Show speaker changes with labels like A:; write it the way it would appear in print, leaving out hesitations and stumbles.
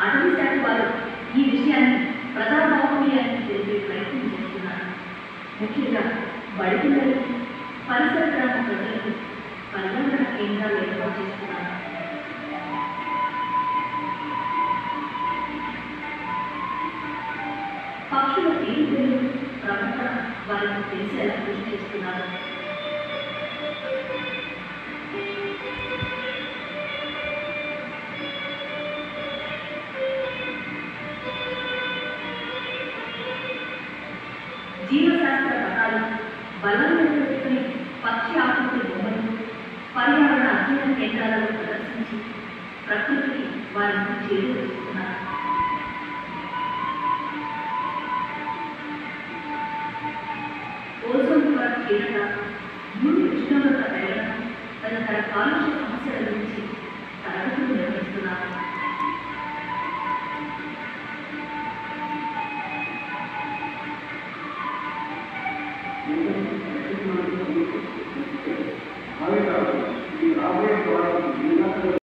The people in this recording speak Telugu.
A: అటవీ శాఖ వారు ఈ విషయాన్ని ప్రజాబాహుళ్యానికి తెలిపే ప్రయత్నం చేస్తున్నారు. ముఖ్యంగా బడిపిల్లలు, పరిసర గ్రామ ప్రజలకు పర్యావరణ కేంద్రాలు ఏర్పాటు చేస్తున్నారు. పక్షుల తీరులు ప్రవర్తన వారికి తెలిసేలా కృషి చేస్తున్నారు. జీవశాస్త్ర రకాలు, బలంగా పెట్టుకుని పక్షి ఆకృతి బొమ్మలు పర్యావరణ అధ్యయన కేంద్రాలలో ప్రదర్శించి ప్రకృతికి వారిని చేరువస్తున్నారు. ఓజోన్ పొర క్షీణత, భూమి ఉష్ణోగ్రత పెరగడం తదితర కాలుష్య సమస్యల గురించి తరగతులు నిర్వహిస్తున్నారు.
B: Thank you.